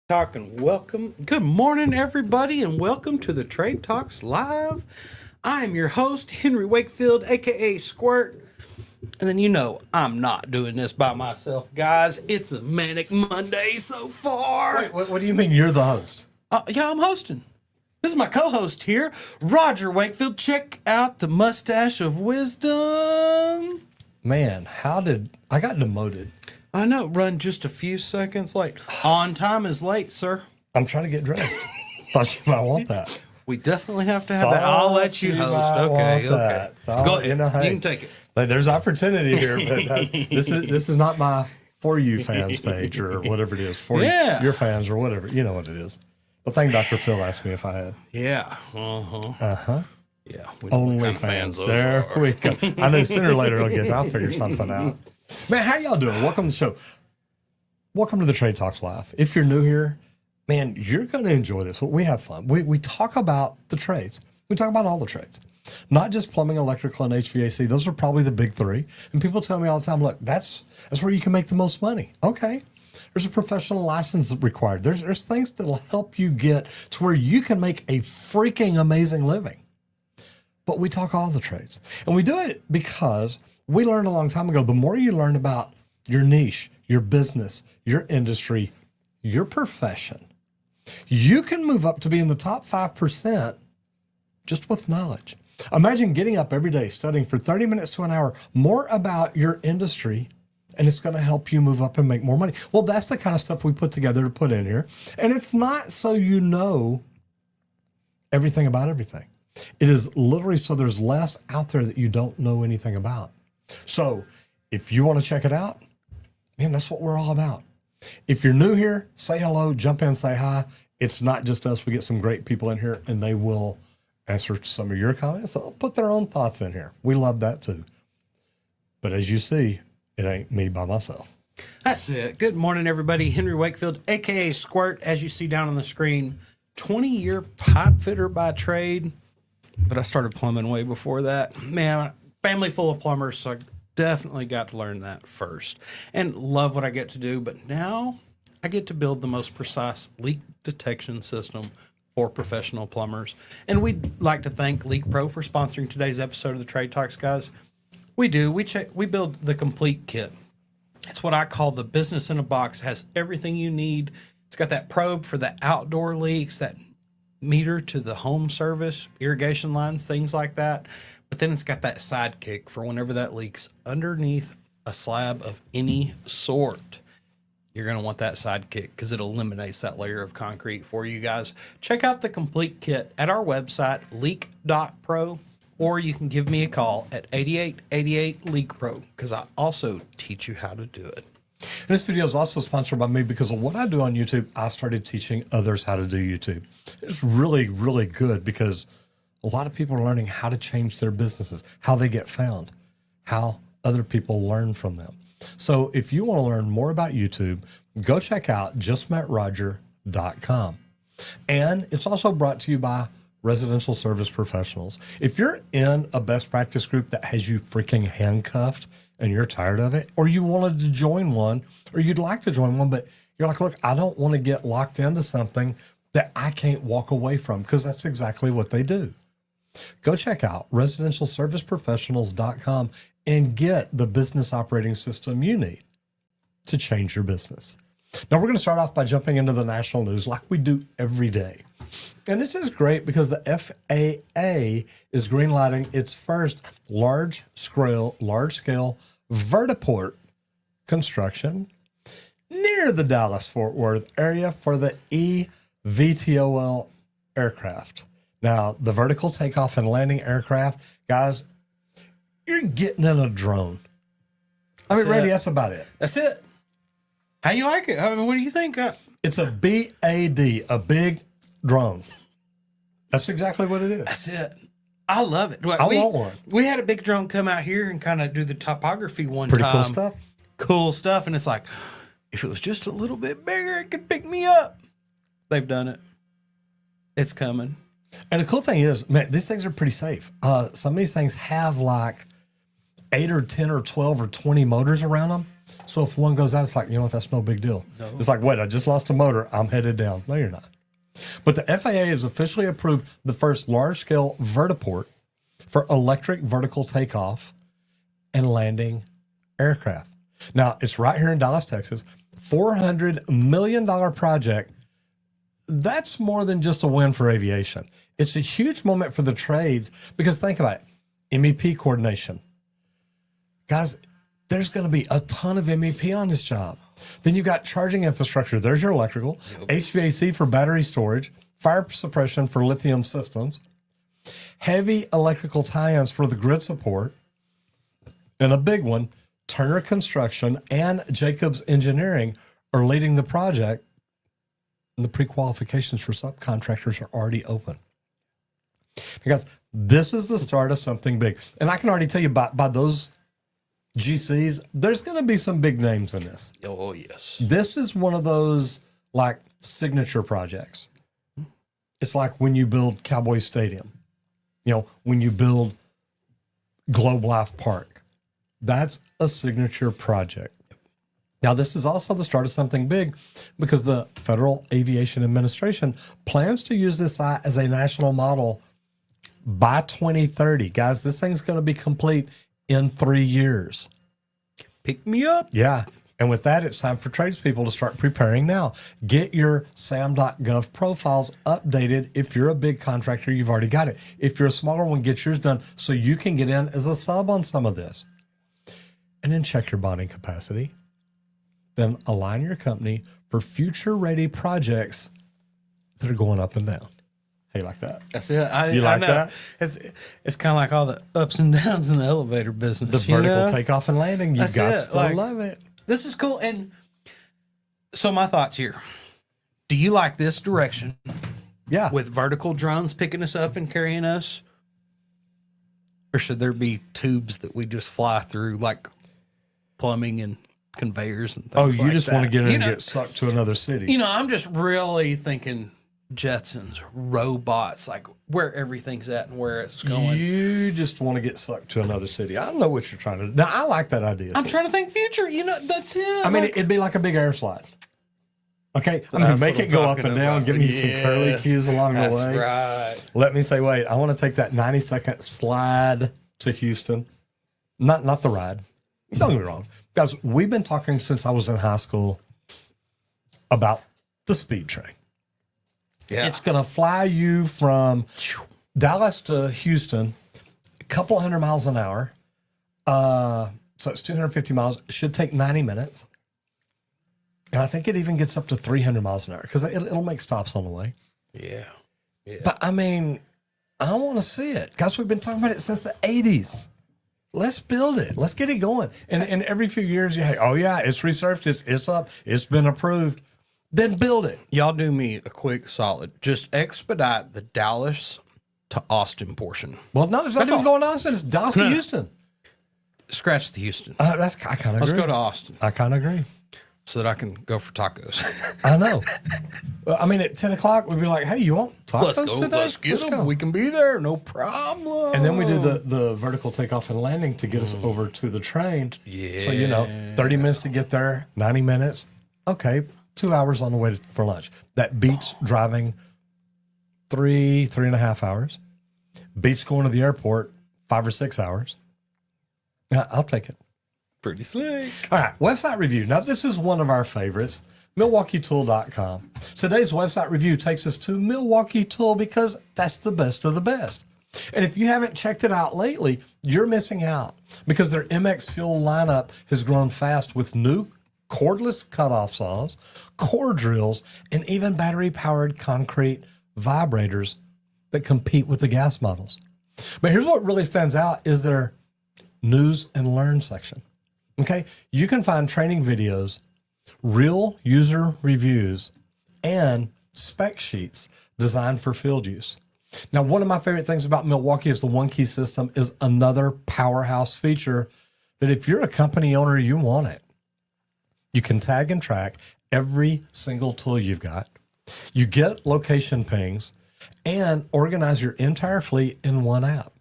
Talking. Welcome. Good morning, everybody, and welcome to the Trade Talks Live. I am your host, Henry Wakefield, aka Squirt. And then I'm not doing this by myself, guys. It's a manic Monday so far. Wait, what do you mean you're the host? Yeah, I'm hosting. This is my co-host here, Roger Wakefield. Check out the mustache of wisdom. Man, how did I got demoted? I know, run just a few seconds late. On time is late, sir. I'm trying to get dressed. Thought you might want that. We definitely have to have that. I'll let you host. Okay. Go ahead. Hey, you can take it. There's opportunity here, but this is not my For You fans page or whatever it is. For your fans or whatever. You know what it is. Well, thank Dr. Phil asked me if I had. Yeah. Yeah. Only fans. There we go. I know sooner or later I'll figure something out. Man, how y'all doing? Welcome to the show. Welcome to the Trade Talks Live. If you're new here, man, you're going to enjoy this. We have fun. We talk about the trades. We talk about all the trades, not just plumbing, electrical, and HVAC. Those are probably the big three. And people tell me all the time, look, that's where you can make the most money. Okay. There's a professional license required. There's things that'll help you get to where you can make a freaking amazing living. But we talk all the trades. And we do it because we learned a long time ago, the more you learn about your niche, your business, your industry, your profession, you can move up to be in the top 5% just with knowledge. Imagine getting up every day, studying for 30 minutes to an hour more about your industry, and it's going to help you move up and make more money. Well, that's the kind of stuff we put together to put in here. And it's not so you know everything about everything. It is literally so there's less out there that you don't know anything about. So if you want to check it out, man, that's what we're all about. If you're new here, say hello, jump in, say hi. It's not just us. We get some great people in here, and they will answer some of your comments. They'll put their own thoughts in here. We love that too. But as you see, it ain't me by myself. That's it. Good morning, everybody. Henry Wakefield, a.k.a. Squirt, as you see down on the screen. 20-year pipe fitter by trade, but I started plumbing way before that. Man, family full of plumbers, so I definitely got to learn that first. And love what I get to do, but now I get to build the most precise leak detection system for professional plumbers. And we'd like to thank LeakPro for sponsoring today's episode of the Trade Talks, guys. We do. We build the complete kit. It's what I call the business in a box. It has everything you need. It's got that probe for the outdoor leaks, that meter to the home service, irrigation lines, things like that. But then it's got that sidekick for whenever that leaks underneath a slab of any sort. You're going to want that sidekick because it eliminates that layer of concrete for you guys. Check out the complete kit at our website, leak.pro. Or you can give me a call at 8888-LEAKPRO because I also teach you how to do it. And this video is also sponsored by me because of what I do on YouTube. I started teaching others how to do YouTube. It's really, really good because a lot of people are learning how to change their businesses, how they get found, how other people learn from them. So if you want to learn more about YouTube, go check out justmetroger.com. And it's also brought to you by Residential Service Professionals. If you're in a best practice group that has you freaking handcuffed and you're tired of it, or you wanted to join one, or you'd like to join one, but you're like, look, I don't want to get locked into something that I can't walk away from, because that's exactly what they do. Go check out residentialserviceprofessionals.com and get the business operating system you need to change your business. Now, we're going to start off by jumping into the national news like we do every day. And this is great because the FAA is greenlighting its first large-scale vertiport construction near the Dallas-Fort Worth area for the eVTOL aircraft. Now, the vertical takeoff and landing aircraft, guys, you're getting in a drone. Randy, that's about it. That's it. How you like it? I mean, what do you think? It's a BAD, a big drone. That's exactly what it is. That's it. I love it. I want one. We had a big drone come out here and kind of do the topography one Pretty time. cool stuff. Cool stuff. And it's like, if it was just a little bit bigger, it could pick me up. They've done it. It's coming. And the cool thing is, man, these things are pretty safe. Some of these things have like 8 or 10 or 12 or 20 motors around them. So if one goes out, it's like, you know what, that's no big deal. No. It's like, wait, I just lost a motor. I'm headed down. No, you're not. But the FAA has officially approved the first large-scale vertiport for electric vertical takeoff and landing aircraft. Now, it's right here in Dallas, Texas. $400 million project. That's more than just a win for aviation. It's a huge moment for the trades because think about it, MEP coordination. Guys, there's going to be a ton of MEP on this job. Then you've got charging infrastructure. There's your electrical, HVAC for battery storage, fire suppression for lithium systems, heavy electrical tie-ins for the grid support, and a big one, Turner Construction and Jacobs Engineering are leading the project, and the pre-qualifications for subcontractors are already open. Because this is the start of something big. And I can already tell you by those GCs, there's going to be some big names in this. Oh, yes. This is one of those like signature projects. It's like when you build Cowboy Stadium, you know, when you build Globe Life Park. That's a signature project. Now, this is also the start of something big because the Federal Aviation Administration plans to use this site as a national model by 2030. Guys, this thing's going to be complete in 3 years. Pick me up. Yeah. And with that, it's time for tradespeople to start preparing now. Get your SAM.gov profiles updated. If you're a big contractor, you've already got it. If you're a smaller one, get yours done so you can get in as a sub on some of this. And then check your bonding capacity. Then align your company for future-ready projects that are going up and down. Hey, like that? That's it. You like that? It's kind of like all the ups and downs in the elevator business. The vertical takeoff and landing. You got to love it. This is cool. And so my thoughts here. Do you like this direction? Yeah. With vertical drones picking us up and carrying us? Or should there be tubes that we just fly through, like plumbing and conveyors and things like that? Oh, you just want to get in and get sucked to another city. You know, I'm just really thinking Jetsons, robots, like where everything's at and where it's going. You just want to get sucked to another city. I don't know what you're trying to do. Now, I like that idea. I'm trying to think future. You know, that's it. I mean, it'd be like a big air slide. Okay? I mean, make it go up and down. Give me some curly cues along the way. That's right. Let me say, wait, I want to take that 90-second slide to Houston. Not the ride. Don't get me wrong. Guys, we've been talking since I was in high school about the speed train. Yeah. It's going to fly you from Dallas to Houston, a couple hundred miles an hour. So it's 250 miles. It should take 90 minutes. And I think it even gets up to 300 miles an hour because it'll make stops on the way. Yeah. But, I mean, I want to see it. Guys, we've been talking about it since the 80s. Let's build it. Let's get it going. And every few years, you hey, oh, yeah, it's resurfaced. It's up. It's been approved. Then build it. Y'all do me a quick solid. Just expedite the Dallas to Austin portion. Well, no, it's not even going to Austin. It's Dallas to Houston. Scratch the Houston. I kind of agree. Let's go to Austin. I kind of agree. So that I can go for tacos. I know. Well, I mean, at 10 o'clock, we'd be like, hey, you want tacos today? Let's get them. We can be there. No problem. And then we do the vertical takeoff and landing to get us over to the train. Yeah. So, 30 minutes to get there, 90 minutes. Okay. 2 hours on the way for lunch. That beats driving 3.5 hours. Beats going to the airport 5 or 6 hours. Yeah, I'll take it. Pretty slick. All right, website review. Now, this is one of our favorites, MilwaukeeTool.com. Today's website review takes us to Milwaukee Tool because that's the best of the best. And if you haven't checked it out lately, you're missing out because their MX Fuel lineup has grown fast with new cordless cutoff saws, core drills, and even battery-powered concrete vibrators that compete with the gas models. But here's what really stands out is their news and learn section. Okay, you can find training videos, real user reviews, and spec sheets designed for field use. Now, one of my favorite things about Milwaukee is the One Key system is another powerhouse feature that if you're a company owner, you want it. You can tag and track every single tool you've got. You get location pings and organize your entire fleet in one app.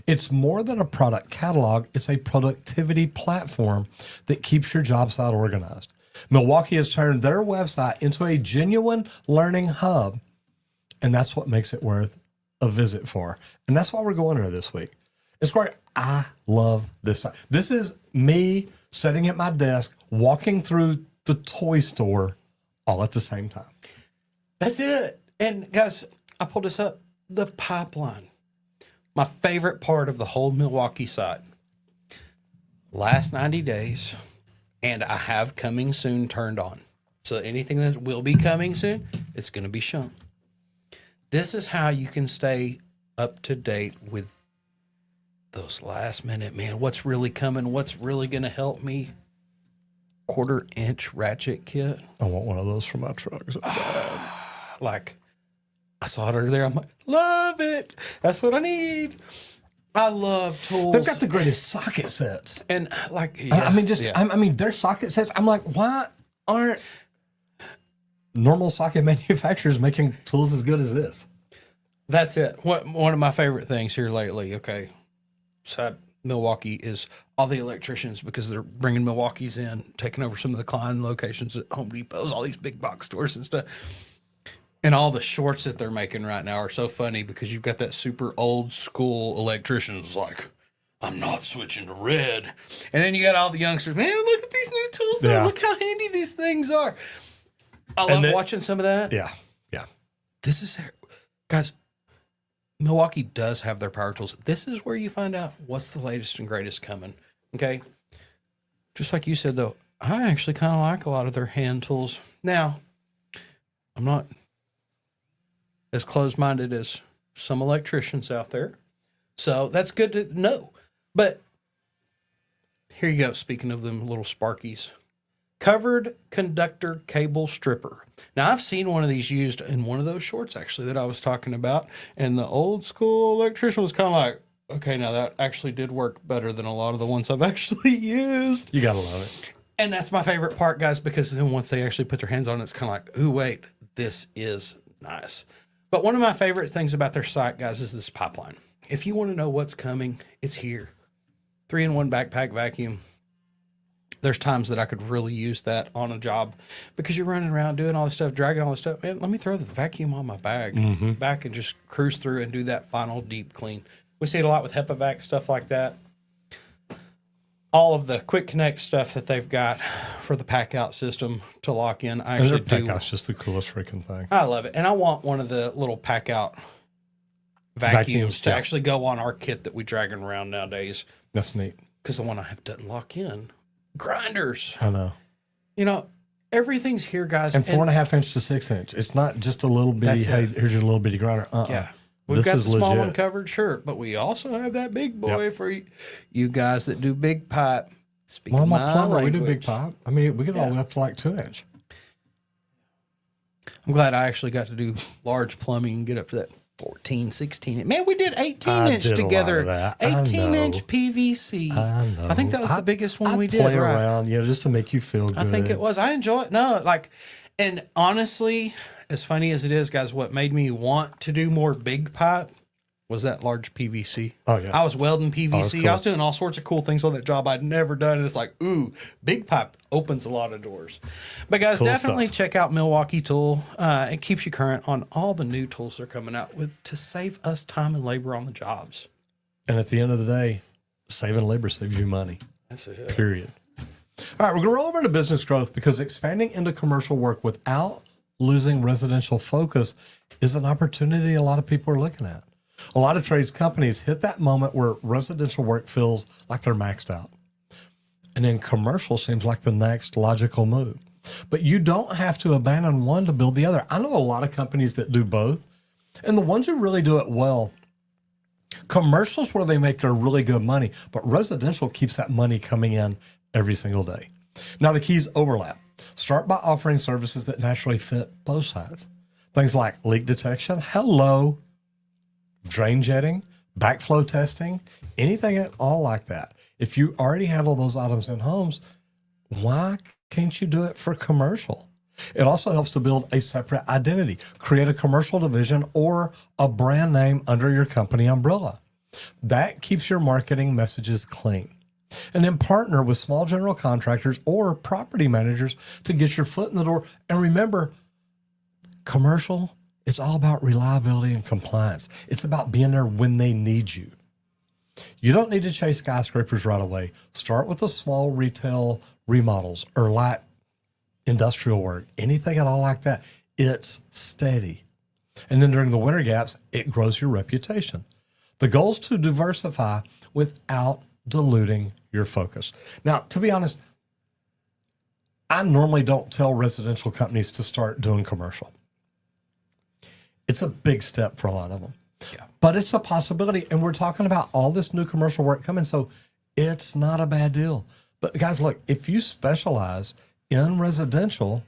It's more than a product catalog. It's a productivity platform that keeps your job site organized. Milwaukee has turned their website into a genuine learning hub, and that's what makes it worth a visit for. And that's why we're going there this week. It's great. I love this site. This is me sitting at my desk, walking through the toy store all at the same time. That's it. And guys, I pulled this up. The pipeline. My favorite part of the whole Milwaukee site. Last 90 days, and I have coming soon turned on. So anything that will be coming soon, it's going to be shown. This is how you can stay up to date with those last minute, man, what's really coming, what's really going to help me. 1/4-inch ratchet kit. I want one of those for my truck. Like, I saw it over there. I'm like, love it. That's what I need. I love tools. They've got the greatest socket sets. And like, yeah, I mean, their socket sets. I'm like, why aren't normal socket manufacturers making tools as good as this? That's it. One of my favorite things here lately, okay, so Milwaukee is all the electricians, because they're bringing Milwaukee's in, taking over some of the Klein locations at Home Depots, all these big box stores and stuff. And all the shorts that they're making right now are so funny, because you've got that super old school electricians like, I'm not switching to red. And then you got all the youngsters, man, look at these new tools. Yeah. Look how handy these things are. I love watching some of that. Yeah. Yeah. This is, guys, Milwaukee does have their power tools. This is where you find out what's the latest and greatest coming. Okay. Just like you said, though, I actually kind of like a lot of their hand tools. Now, I'm not as closed-minded as some electricians out there. So that's good to know. But here you go. Speaking of them little Sparkies. Covered conductor cable stripper. Now, I've seen one of these used in one of those shorts, actually, that I was talking about. And the old school electrician was kind of like, okay, now that actually did work better than a lot of the ones I've actually used. You got to love it. And that's my favorite part, guys, because then once they actually put their hands on it, it's kind of like, ooh, wait, this is nice. But one of my favorite things about their site, guys, is this pipeline. If you want to know what's coming, it's here. 3-in-1 backpack vacuum. There's times that I could really use that on a job, because you're running around doing all this stuff, dragging all this stuff. Man, let me throw the vacuum on my bag back and just cruise through and do that final deep clean. We see it a lot with HEPA-Vac, stuff like that. All of the quick connect stuff that they've got for the pack out system to lock in. I actually do. Pack out's just the coolest freaking thing. I love it. And I want one of the little pack out vacuums to actually go on our kit that we dragging around nowadays. That's neat. Because the one I have doesn't lock in. Grinders. I know. You know, everything's here, guys. And 4.5 inch to 6 inch. It's not just a little bitty, hey, here's your little bitty grinder. Yeah. We've got the small one covered, sure. But we also have that big boy for you guys that do big pipe. Well, I'm a plumber. We do big pipe. I mean, we get all the way up to like 2 inch. I'm glad I actually got to do large plumbing and get up to that 14, 16. Man, we did 18-inch together. 18-inch PVC. I know. I think that was the biggest one we did. Play around, just to make you feel good. I think it was. I enjoy it. No, like, and honestly, as funny as it is, guys, what made me want to do more big pipe was that large PVC. Oh, yeah. I was welding PVC. I was doing all sorts of cool things on that job I'd never done. And it's like, ooh, big pipe opens a lot of doors. But, guys, definitely check out Milwaukee Tool. It keeps you current on all the new tools they're coming out with to save us time and labor on the jobs. And at the end of the day, saving labor saves you money. That's it. Period. All right, we're going to roll over into business growth, because expanding into commercial work without losing residential focus is an opportunity a lot of people are looking at. A lot of trades companies hit that moment where residential work feels like they're maxed out. And then commercial seems like the next logical move. But you don't have to abandon one to build the other. I know a lot of companies that do both. And the ones who really do it well, commercial's where they make their really good money, but residential keeps that money coming in every single day. Now, the keys overlap. Start by offering services that naturally fit both sides. Things like leak detection, drain jetting, backflow testing, anything at all like that. If you already handle those items in homes, why can't you do it for commercial? It also helps to build a separate identity, create a commercial division or a brand name under your company umbrella. That keeps your marketing messages clean. And then partner with small general contractors or property managers to get your foot in the door. And remember, commercial, it's all about reliability and compliance. It's about being there when they need you. You don't need to chase skyscrapers right away. Start with the small retail remodels or light industrial work, anything at all like that. It's steady. And then during the winter gaps, it grows your reputation. The goal is to diversify without diluting your focus. Now, to be honest, I normally don't tell residential companies to start doing commercial. It's a big step for a lot of them. Yeah. But it's a possibility. And we're talking about all this new commercial work coming. So it's not a bad deal. But guys, look, if you specialize in residential,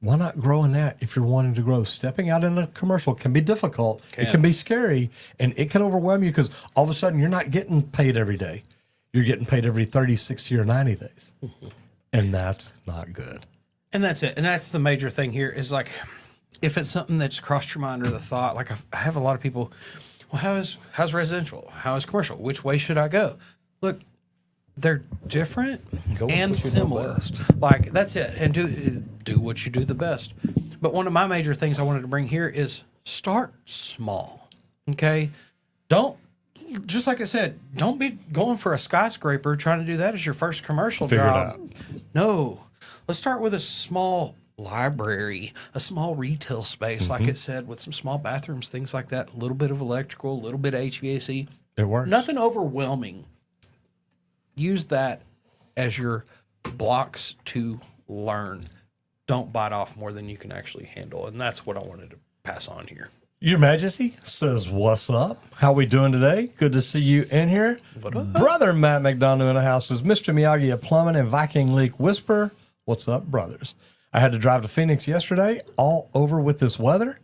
why not grow in that if you're wanting to grow? Stepping out into commercial can be difficult. It can be scary, and it can overwhelm you because all of a sudden you're not getting paid every day. You're getting paid every 30, 60, or 90 days. And that's not good. And that's it. And that's the major thing here is like, if it's something that's crossed your mind or the thought, like I have a lot of people, well, how's residential? How is commercial? Which way should I go? Look, they're different and similar. Like, that's it. And do what you do the best. But one of my major things I wanted to bring here is start small. Okay? Don't, just like I said, don't be going for a skyscraper trying to do that as your first commercial job. No. Let's start with a small library, a small retail space, like it said, with some small bathrooms, things like that, a little bit of electrical, a little bit of HVAC. It works. Nothing overwhelming. Use that as your blocks to learn. Don't bite off more than you can actually handle. And that's what I wanted to pass on here. Your Majesty says, what's up? How we doing today? Good to see you in here. What up? Brother Matt McDonough in the house is Mr. Miyagi of Plumbing and Viking Leak Whisper. What's up, brothers? I had to drive to Phoenix yesterday, all over with this weather.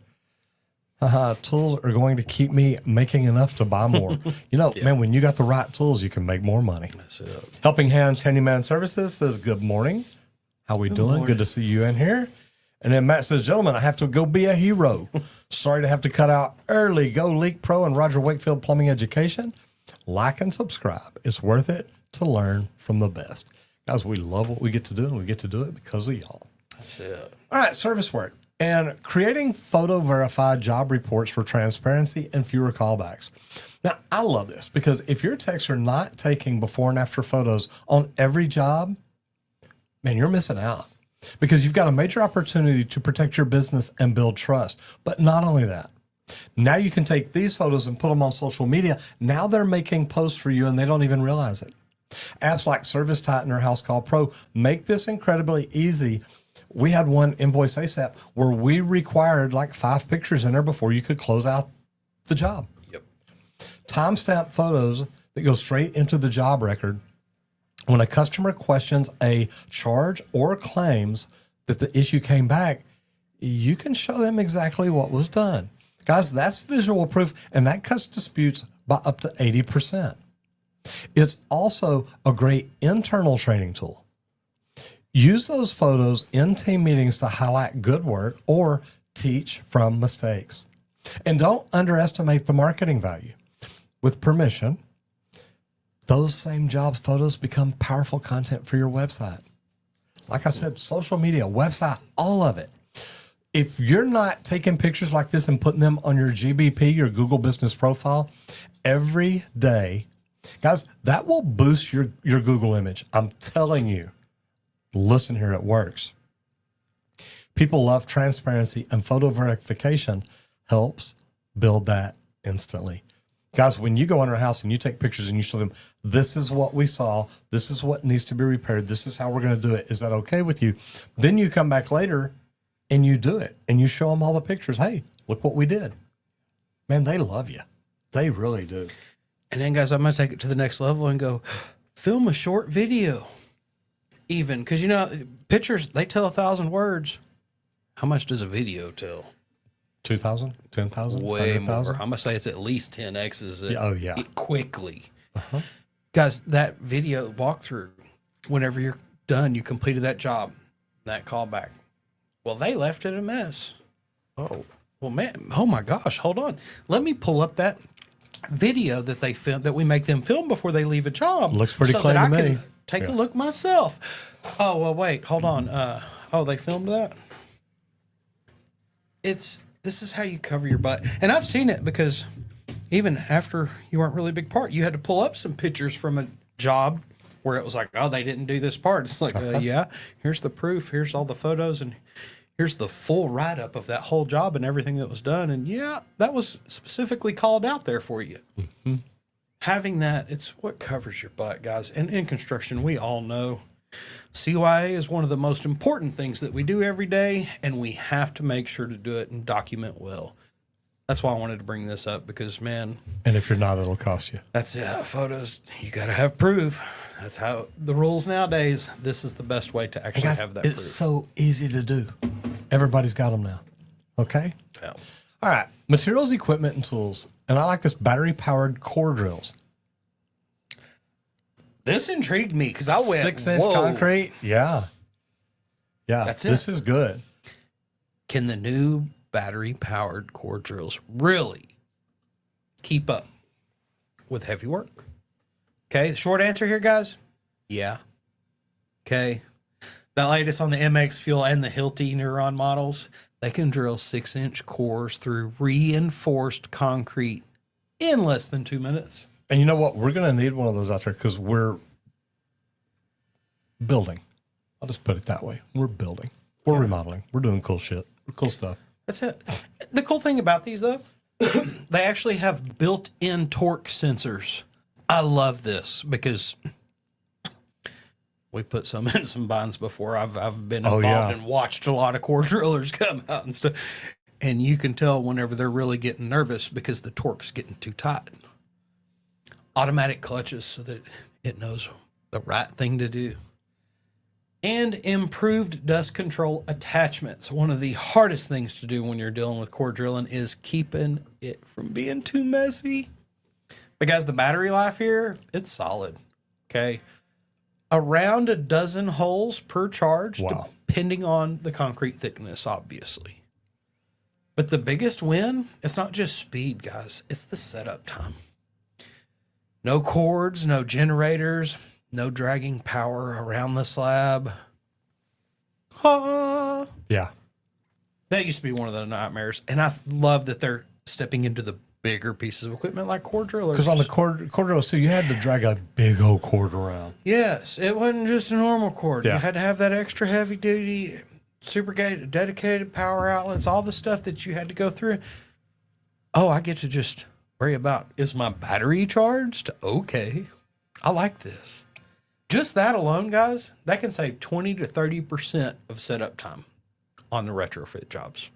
Tools are going to keep me making enough to buy more. You know, man, when you got the right tools, you can make more money. That's it. Helping Hands Handyman Services says, good morning. How we doing? Morning. Good to see you in here. And then Matt says, gentlemen, I have to go be a hero. Sorry to have to cut out early. Go LeakPro and Roger Wakefield Plumbing Education. Like and subscribe. It's worth it to learn from the best. Guys, we love what we get to do, and we get to do it because of y'all. That's it. All right, service work. And creating photo-verified job reports for transparency and fewer callbacks. Now, I love this because if your techs are not taking before and after photos on every job, man, you're missing out. Because you've got a major opportunity to protect your business and build trust. But not only that, now you can take these photos and put them on social media. Now they're making posts for you and they don't even realize it. Apps like Service Titan or House Call Pro make this incredibly easy. We had one Invoice ASAP where we required like 5 pictures in there before you could close out the job. Yep. Timestamp photos that go straight into the job record. When a customer questions a charge or claims that the issue came back, you can show them exactly what was done. Guys, that's visual proof, and that cuts disputes by up to 80%. It's also a great internal training tool. Use those photos in team meetings to highlight good work or teach from mistakes. And don't underestimate the marketing value. With permission, those same jobs photos become powerful content for your website. Like I said, social media, website, all of it. If you're not taking pictures like this and putting them on your GBP, your Google Business Profile, every day, guys, that will boost your Google image. I'm telling you. Listen here, it works. People love transparency, and photo verification helps build that instantly. Guys, when you go in our house and you take pictures and you show them, this is what we saw, this is what needs to be repaired, this is how we're going to do it. Is that okay with you? Then you come back later and you do it and you show them all the pictures. Hey, look what we did. Man, they love you. They really do. And then, guys, I'm going to take it to the next level and go film a short video. Even because, you know, pictures, they tell 1,000 words. How much does a video tell? 2,000, 10,000, way more. I'm going to say it's at least 10x's it quickly. Guys, that video walkthrough, whenever you're done, you completed that job, that callback. Well, they left it a mess. Oh, well, man. Oh, my gosh. Hold on. Let me pull up that video that they film, that we make them film before they leave a job. Looks pretty so clean that to I me. can take a look myself. Oh, well, wait, hold on. They filmed that? This is how you cover your butt. And I've seen it because even after you weren't really a big part, you had to pull up some pictures from a job where it was like, oh, they didn't do this part. It's like, yeah, here's the proof. Here's all the photos. And here's the full write-up of that whole job and everything that was done. And yeah, that was specifically called out there for you. Mm-hmm. Having that, it's what covers your butt, guys. And in construction, we all know CYA is one of the most important things that we do every day, and we have to make sure to do it and document well. That's why I wanted to bring this up because, man. And if you're not, it'll cost you. That's photos. You got to have proof. That's how the rules nowadays. This is the best way to actually have that proof. It's so easy to do. Everybody's got them now. Okay? Yeah. All right. Materials, equipment, and tools. And I like this battery-powered core drills. This intrigued me because I went 6-inch concrete. Yeah. Yeah. That's it. This is good. Can the new battery-powered core drills really keep up with heavy work? Okay. The short answer here, guys. Yeah. Okay. The latest on the MX Fuel and the Hilti Neuron models, they can drill 6-inch cores through reinforced concrete in less than 2 minutes. And you know what? We're going to need one of those out there because we're building. I'll just put it that way. We're building. We're remodeling. We're doing cool shit. Cool stuff. That's it. The cool thing about these, though, they actually have built-in torque sensors. I love this because we put some in some binds before. I've been involved and watched a lot of core drillers come out and stuff. And you can tell whenever they're really getting nervous because the torque's getting too tight. Automatic clutches so that it knows the right thing to do. And improved dust control attachments. One of the hardest things to do when you're dealing with core drilling is keeping it from being too messy. But guys, the battery life here, it's solid. Okay. Around a dozen holes per charge, depending on the concrete thickness, obviously. But the biggest win, it's not just speed, guys. It's the setup time. No cords, no generators, no dragging power around the slab. Yeah. That used to be one of the nightmares. And I love that they're stepping into the bigger pieces of equipment like core drillers. Because on the core drills, too, you had to drag a big old cord around. Yes. It wasn't just a normal cord. Yeah. You had to have that extra heavy duty, dedicated power outlets, all the stuff that you had to go through. Oh, I get to just worry about, is my battery charged? Okay. I like this. Just that alone, guys, that can save 20 to 30% of setup time on the retrofit jobs.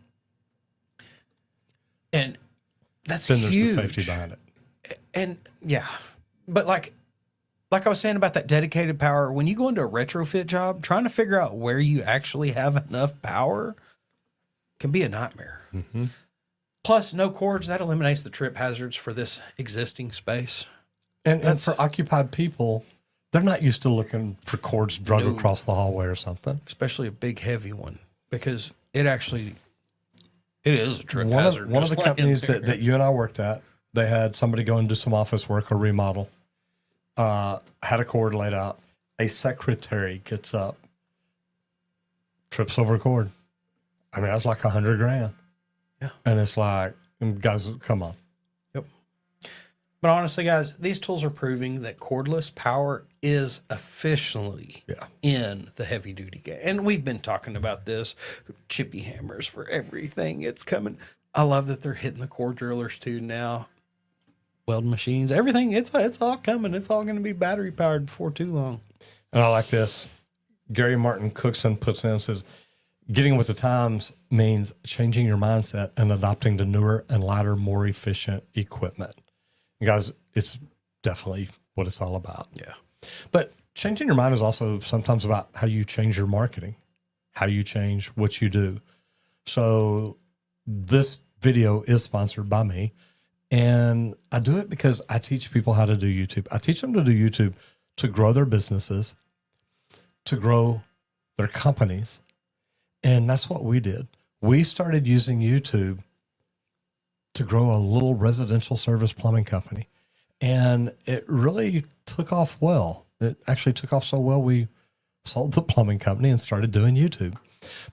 And that's then huge. There's the safety behind it. And yeah, but like I was saying about that dedicated power, when you go into a retrofit job, trying to figure out where you actually have enough power can be a nightmare. Mm-hmm. Plus, no cords, that eliminates the trip hazards for this existing space. And for occupied people, they're not used to looking for cords drug across the hallway or something. Especially a big, heavy one, because it is a trip hazard. One of the companies that you and I worked at, they had somebody go and do some office work or remodel, had a cord laid out. A secretary gets up, trips over a cord. I mean, that's like $100,000. Yeah. And it's like, guys, come on. Yep. But honestly, guys, these tools are proving that cordless power is officially in the heavy duty game. And we've been talking about this. Chippy hammers for everything. It's coming. I love that they're hitting the core drillers too now. Weld machines, everything. It's all coming. It's all going to be battery powered before too long. And I like this. Gary Martin Cookson puts in and says, getting with the times means changing your mindset and adopting the newer and lighter, more efficient equipment. And guys, it's definitely what it's all about. Yeah. But changing your mind is also sometimes about how you change your marketing, how you change what you do. So this video is sponsored by me, and I do it because I teach people how to do YouTube. I teach them to do YouTube to grow their businesses, to grow their companies. And that's what we did. We started using YouTube to grow a little residential service plumbing company. And it really took off well. It actually took off so well, we sold the plumbing company and started doing YouTube.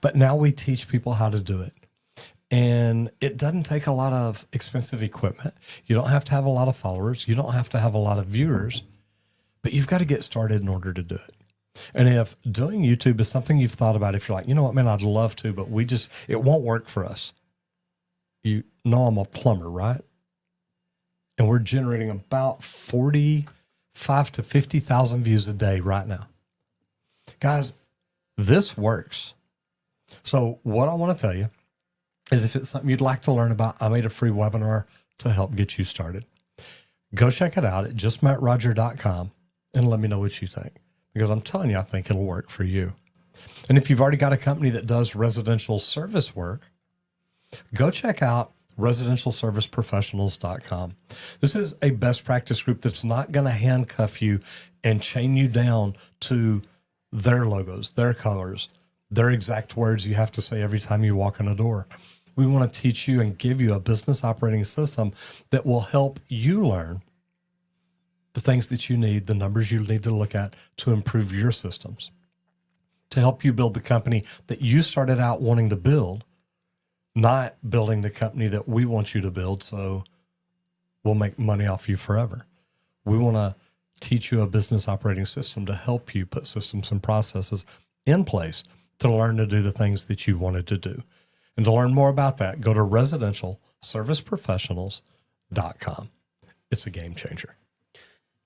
But now we teach people how to do it. And it doesn't take a lot of expensive equipment. You don't have to have a lot of followers. You don't have to have a lot of viewers. But you've got to get started in order to do it. And if doing YouTube is something you've thought about, if you're like, you know what, man, I'd love to, but it won't work for us. You know I'm a plumber, right? And we're generating about 45 to 50,000 views a day right now. Guys, this works. So what I want to tell you is if it's something you'd like to learn about, I made a free webinar to help get you started. Go check it out at justmetroger.com and let me know what you think. Because I'm telling you, I think it'll work for you. And if you've already got a company that does residential service work, go check out residentialserviceprofessionals.com. This is a best practice group that's not going to handcuff you and chain you down to their logos, their colors, their exact words you have to say every time you walk in a door. We want to teach you and give you a business operating system that will help you learn the things that you need, the numbers you need to look at to improve your systems, to help you build the company that you started out wanting to build, not building the company that we want you to build so we'll make money off you forever. We want to teach you a business operating system to help you put systems and processes in place to learn to do the things that you wanted to do. And to learn more about that, go to residentialserviceprofessionals.com. It's a game changer.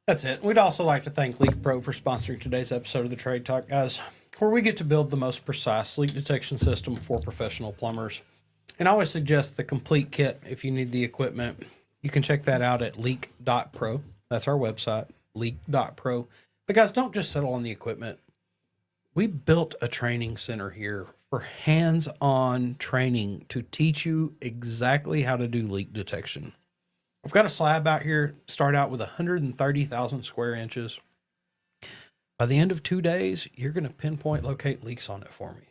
That's it. We'd also like to thank LeakPro for sponsoring today's episode of the Trade Talk, guys, where we get to build the most precise leak detection system for professional plumbers. And I always suggest the complete kit if you need the equipment. You can check that out at leak.pro. That's our website, leak.pro. But guys, don't just settle on the equipment. We built a training center here for hands-on training to teach you exactly how to do leak detection. I've got a slab out here, start out with 130,000 square inches. By the end of 2 days, you're going to pinpoint locate leaks on it for me.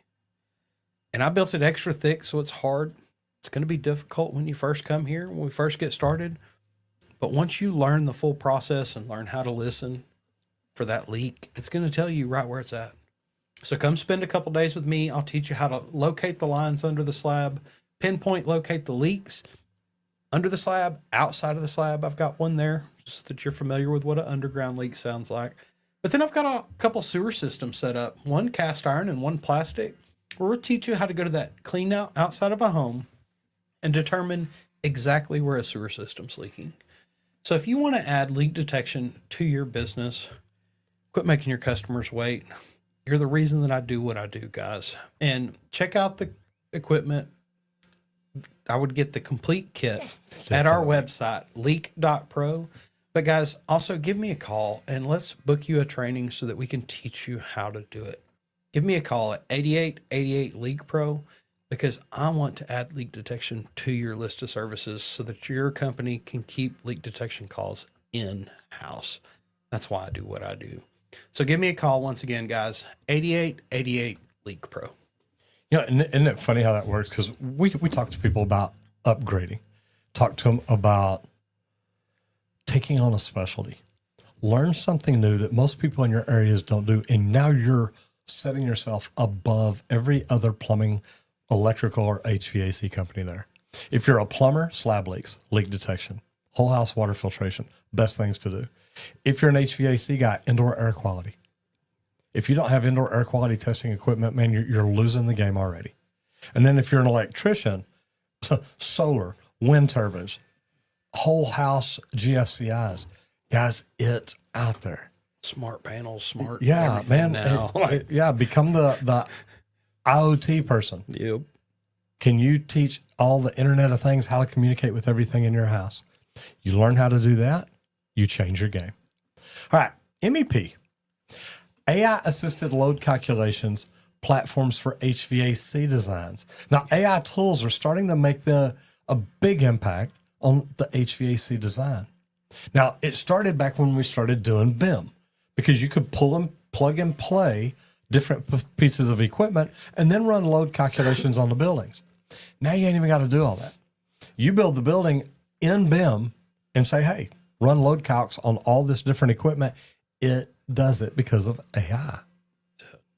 And I built it extra thick, so it's hard. It's going to be difficult when you first come here, when we first get started. But once you learn the full process and learn how to listen for that leak, it's going to tell you right where it's at. So come spend a couple days with me. I'll teach you how to locate the lines under the slab, pinpoint locate the leaks under the slab, outside of the slab. I've got one there just so that you're familiar with what an underground leak sounds like. But then I've got a couple sewer systems set up, one cast iron and one plastic, where we'll teach you how to go to that clean out outside of a home and determine exactly where a sewer system's leaking. So if you want to add leak detection to your business, quit making your customers wait. You're the reason that I do what I do, guys. And check out the equipment. I would get the complete kit at our website, leak.pro. But guys, also give me a call and let's book you a training so that we can teach you how to do it. Give me a call at 8888 LeakPro because I want to add leak detection to your list of services so that your company can keep leak detection calls in-house. That's why I do what I do. So give me a call once again, guys, 8888 LeakPro. You know, isn't it funny how that works? Because we talk to people about upgrading, talk to them about taking on a specialty, learn something new that most people in your areas don't do. And now you're setting yourself above every other plumbing, electrical, or HVAC company there. If you're a plumber, slab leaks, leak detection, whole house water filtration, best things to do. If you're an HVAC guy, indoor air quality. If you don't have indoor air quality testing equipment, man, you're losing the game already. And then if you're an electrician, solar, wind turbines, whole house GFCIs, guys, it's out there. Smart panels, smart. Yeah, man. Now. Become the IoT person. Yep. Can you teach all the Internet of Things how to communicate with everything in your house? You learn how to do that, you change your game. All right, MEP. AI-assisted load calculations, platforms for HVAC designs. Now, AI tools are starting to make a big impact on the HVAC design. Now, it started back when we started doing BIM because you could pull and plug and play different pieces of equipment and then run load calculations on the buildings. Now you ain't even got to do all that. You build the building in BIM and say, hey, run load calcs on all this different equipment. It does it because of AI.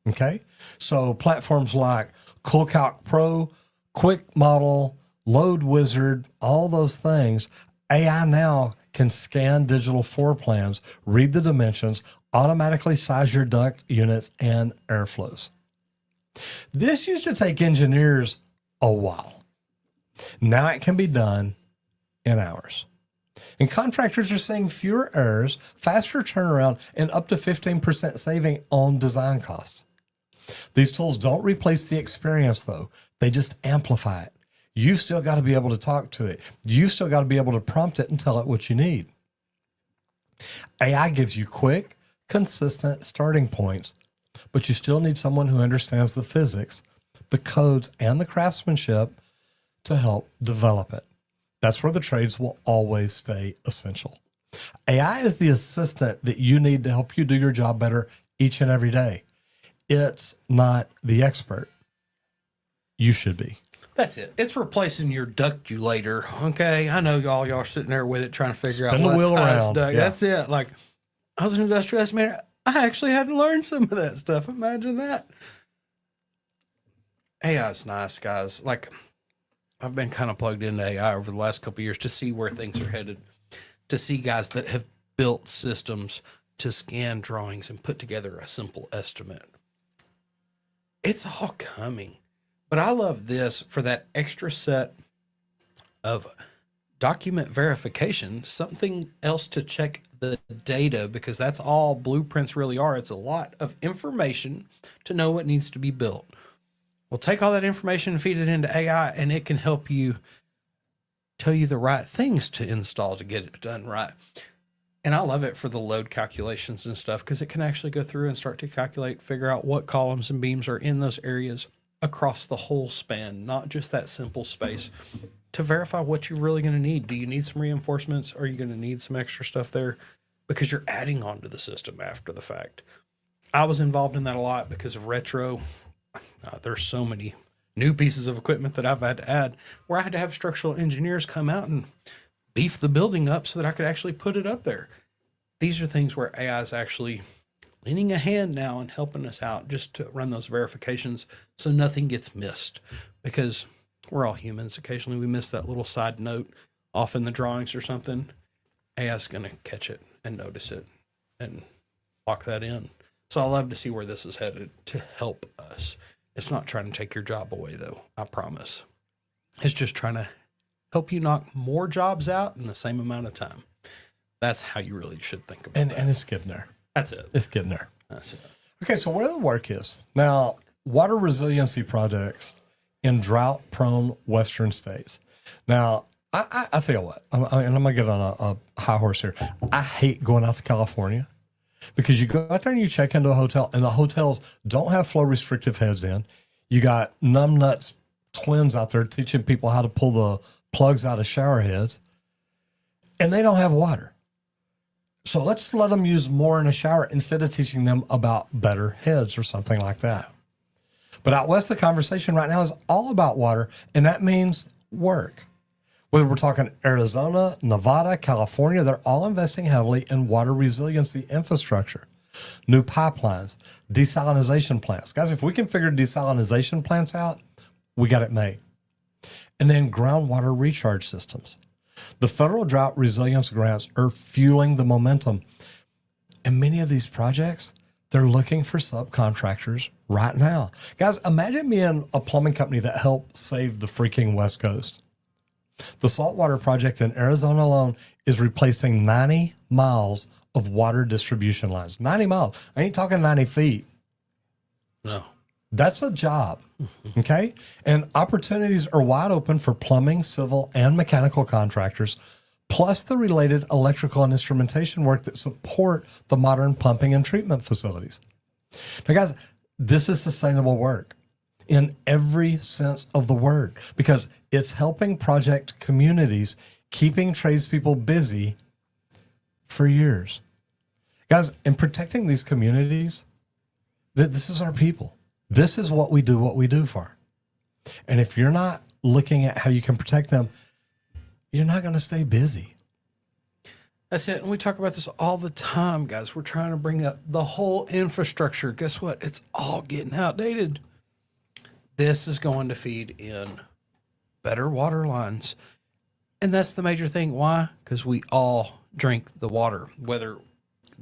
Okay. So platforms like CoolCalc Pro, Quick Model, Load Wizard, all those things, AI now can scan digital floor plans, read the dimensions, automatically size your duct units and airflows. This used to take engineers a while. Now it can be done in hours. And contractors are seeing fewer errors, faster turnaround, and up to 15% saving on design costs. These tools don't replace the experience, though. They just amplify it. You've still got to be able to talk to it. You've still got to be able to prompt it and tell it what you need. AI gives you quick, consistent starting points, but you still need someone who understands the physics, the codes, and the craftsmanship to help develop it. That's where the trades will always stay essential. AI is the assistant that you need to help you do your job better each and every day. It's not the expert. You should be. That's it. It's replacing your ductulator. Okay. I know y'all are sitting there with it trying to figure Spin out the wheel around. duct. Yeah. That's it. Like, I was an industrial estimator. I actually had to learn some of that stuff. Imagine that. AI is nice, guys. Like, I've been kind of plugged into AI over the last couple of years to see where things are headed, to see guys that have built systems to scan drawings and put together a simple estimate. It's all coming. But I love this for that extra set of document verification, something else to check the data, because that's all blueprints really are. It's a lot of information to know what needs to be built. We'll take all that information and feed it into AI, and it can help you tell you the right things to install to get it done right. And I love it for the load calculations and stuff, because it can actually go through and start to calculate, figure out what columns and beams are in those areas across the whole span, not just that simple space, to verify what you're really going to need. Do you need some reinforcements? Are you going to need some extra stuff there? Because you're adding on to the system after the fact. I was involved in that a lot because of retro. There's so many new pieces of equipment that I've had to add where I had to have structural engineers come out and beef the building up so that I could actually put it up there. These are things where AI is actually lending a hand now and helping us out just to run those verifications so nothing gets missed, because we're all humans. Occasionally we miss that little side note off in the drawings or something. AI is going to catch it and notice it and lock that in. So I love to see where this is headed to help us. It's not trying to take your job away, though. I promise. It's just trying to help you knock more jobs out in the same amount of time. That's how you really should think about it. And it's getting there. That's it. It's getting there. That's it. Okay, so where the work is now, water resiliency projects in drought-prone Western states. Now, I tell you what, I'm going to get on a high horse here. I hate going out to California, because you go out there and you check into a hotel, and the hotels don't have flow restrictive heads in. You got numbnuts twins out there teaching people how to pull the plugs out of shower heads, and they don't have water. So let's let them use more in a shower instead of teaching them about better heads or something like that. But out west, the conversation right now is all about water, and that means work. Whether we're talking Arizona, Nevada, California, they're all investing heavily in water resiliency infrastructure. New pipelines, desalination plants. Guys, if we can figure desalination plants out, we got it made. And then groundwater recharge systems. The federal drought resilience grants are fueling the momentum. And many of these projects, they're looking for subcontractors right now. Guys, imagine being a plumbing company that helped save the freaking West Coast. The saltwater project in Arizona alone is replacing 90 miles of water distribution lines. 90 miles. I ain't talking 90 feet. No. That's a job. Okay. And opportunities are wide open for plumbing, civil, and mechanical contractors, plus the related electrical and instrumentation work that support the modern pumping and treatment facilities. Now, guys, this is sustainable work in every sense of the word, because it's helping project communities, keeping tradespeople busy for years. Guys, in protecting these communities, this is our people. This is what we do for. And if you're not looking at how you can protect them, you're not going to stay busy. That's it. And we talk about this all the time, guys. We're trying to bring up the whole infrastructure. Guess what? It's all getting outdated. This is going to feed in better water lines. And that's the major thing. Why? Because we all drink the water. Whether,